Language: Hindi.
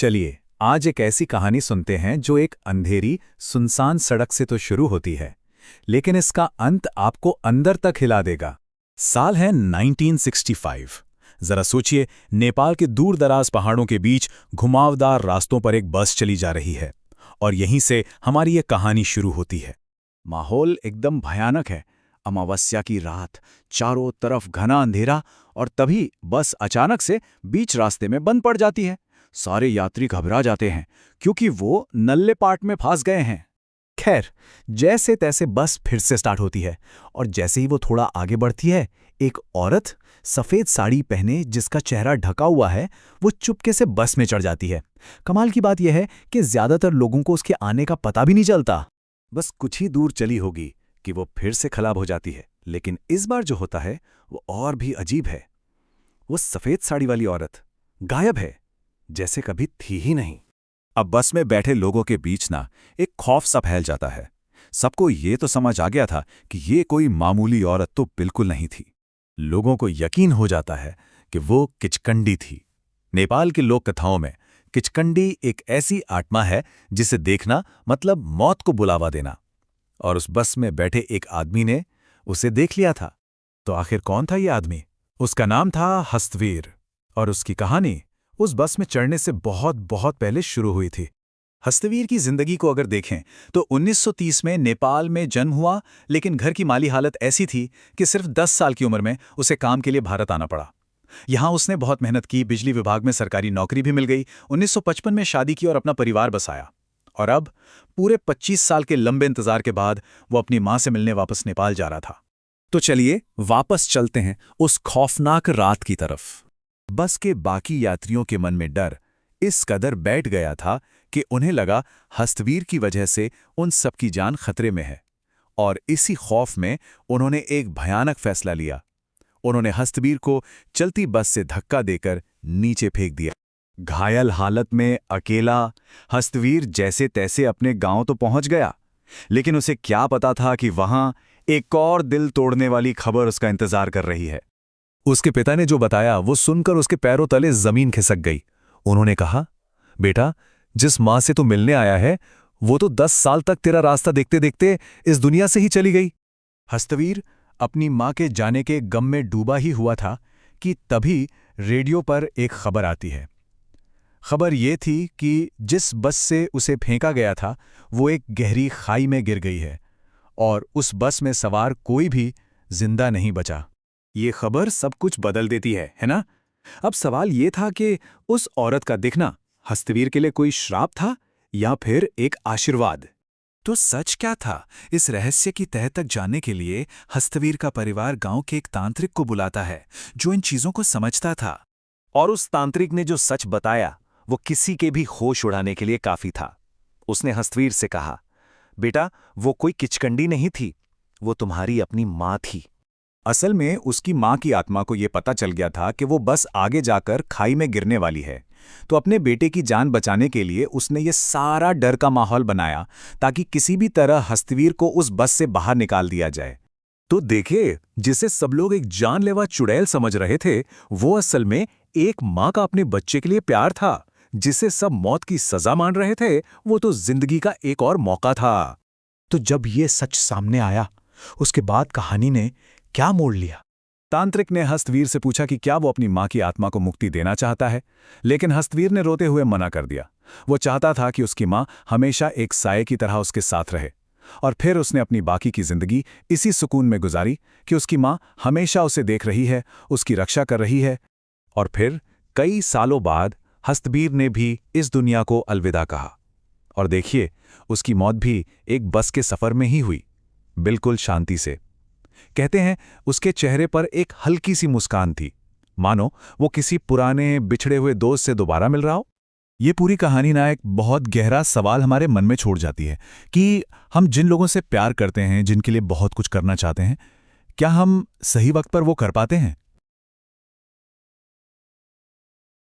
चलिए आज एक ऐसी कहानी सुनते हैं जो एक अंधेरी सुनसान सड़क से तो शुरू होती है, लेकिन इसका अंत आपको अंदर तक हिला देगा। साल है 1965। जरा सोचिए, नेपाल के दूर दराज पहाड़ों के बीच घुमावदार रास्तों पर एक बस चली जा रही है और यहीं से हमारी ये कहानी शुरू होती है। माहौल एकदम भयानक है। अमावस्या की रात, चारों तरफ घना अंधेरा, और तभी बस अचानक से बीच रास्ते में बंद पड़ जाती है। सारे यात्री घबरा जाते हैं क्योंकि वो नल्ले पाट में फंस गए हैं। खैर, जैसे तैसे बस फिर से स्टार्ट होती है और जैसे ही वो थोड़ा आगे बढ़ती है, एक औरत सफ़ेद साड़ी पहने जिसका चेहरा ढका हुआ है, वो चुपके से बस में चढ़ जाती है। कमाल की बात यह है कि ज़्यादातर लोगों को उसके आने का पता भी नहीं चलता। बस कुछ ही दूर चली होगी कि वो फिर से खराब हो जाती है। लेकिन इस बार जो होता है वो और भी अजीब है। वो सफ़ेद साड़ी वाली औरत गायब है, जैसे कभी थी ही नहीं। अब बस में बैठे लोगों के बीच ना एक खौफ सा फैल जाता है। सबको ये तो समझ आ गया था कि ये कोई मामूली औरत तो बिल्कुल नहीं थी। लोगों को यकीन हो जाता है कि वो किचकंडी थी। नेपाल की लोक कथाओं में किचकंडी एक ऐसी आत्मा है जिसे देखना मतलब मौत को बुलावा देना, और उस बस में बैठे एक आदमी ने उसे देख लिया था। तो आखिर कौन था ये आदमी? उसका नाम था हस्तवीर, और उसकी कहानी उस बस में चढ़ने से बहुत बहुत पहले शुरू हुई थी। हस्तवीर की जिंदगी को अगर देखें तो 1930 में नेपाल में जन्म हुआ, लेकिन घर की माली हालत ऐसी थी कि सिर्फ 10 साल की उम्र में उसे काम के लिए भारत आना पड़ा। यहाँ उसने बहुत मेहनत की, बिजली विभाग में सरकारी नौकरी भी मिल गई। 1955 में शादी की और अपना परिवार बसाया, और अब पूरे 25 साल के लंबे इंतजार के बाद वो अपनी मां से मिलने वापस नेपाल जा रहा था। तो चलिए वापस चलते हैं उस खौफनाक रात की तरफ। बस के बाकी यात्रियों के मन में डर इस कदर बैठ गया था कि उन्हें लगा हस्तवीर की वजह से उन सबकी जान खतरे में है, और इसी खौफ में उन्होंने एक भयानक फैसला लिया। उन्होंने हस्तवीर को चलती बस से धक्का देकर नीचे फेंक दिया। घायल हालत में अकेला हस्तवीर जैसे तैसे अपने गांव तो पहुंच गया, लेकिन उसे क्या पता था कि वहां एक और दिल तोड़ने वाली खबर उसका इंतजार कर रही है। उसके पिता ने जो बताया वो सुनकर उसके पैरों तले जमीन खिसक गई। उन्होंने कहा, बेटा, जिस मां से तू मिलने आया है वो तो 10 साल तक तेरा रास्ता देखते देखते इस दुनिया से ही चली गई। हस्तवीर अपनी मां के जाने के गम में डूबा ही हुआ था कि तभी रेडियो पर एक खबर आती है। खबर ये थी कि जिस बस से उसे फेंका गया था वो एक गहरी खाई में गिर गई है, और उस बस में सवार कोई भी जिंदा नहीं बचा। ये खबर सब कुछ बदल देती है ना? अब सवाल ये था कि उस औरत का दिखना हस्तवीर के लिए कोई श्राप था या फिर एक आशीर्वाद? तो सच क्या था? इस रहस्य की तह तक जानने के लिए हस्तवीर का परिवार गांव के एक तांत्रिक को बुलाता है जो इन चीजों को समझता था, और उस तांत्रिक ने जो सच बताया वो किसी के भी होश उड़ाने के लिए काफी था। उसने हस्तवीर से कहा, बेटा, वो कोई किचकंडी नहीं थी, वो तुम्हारी अपनी मां थी। असल में उसकी मां की आत्मा को यह पता चल गया था कि वो बस आगे जाकर खाई में गिरने वाली है, तो अपने बेटे की जान बचाने के लिए उसने ये सारा डर का माहौल बनाया ताकि किसी भी तरह हस्तवीर को उस बस से बाहर निकाल दिया जाए। तो देखिए, जिसे सब लोग एक जानलेवा चुड़ैल समझ रहे थे वो असल में एक मां का अपने बच्चे के लिए प्यार था। जिसे सब मौत की सजा मान रहे थे वो तो जिंदगी का एक और मौका था। तो जब ये सच सामने आया उसके बाद कहानी ने क्या मोड़ लिया? तांत्रिक ने हस्तवीर से पूछा कि क्या वो अपनी मां की आत्मा को मुक्ति देना चाहता है, लेकिन हस्तवीर ने रोते हुए मना कर दिया। वो चाहता था कि उसकी मां हमेशा एक साये की तरह उसके साथ रहे, और फिर उसने अपनी बाकी की जिंदगी इसी सुकून में गुजारी कि उसकी मां हमेशा उसे देख रही है, उसकी रक्षा कर रही है। और फिर कई सालों बाद हस्तवीर ने भी इस दुनिया को अलविदा कहा, और देखिए, उसकी मौत भी एक बस के सफर में ही हुई, बिल्कुल शांति से। कहते हैं उसके चेहरे पर एक हल्की सी मुस्कान थी, मानो वो किसी पुराने बिछड़े हुए दोस्त से दोबारा मिल रहा हो। ये पूरी कहानी ना एक बहुत गहरा सवाल हमारे मन में छोड़ जाती है कि हम जिन लोगों से प्यार करते हैं, जिनके लिए बहुत कुछ करना चाहते हैं, क्या हम सही वक्त पर वो कर पाते हैं?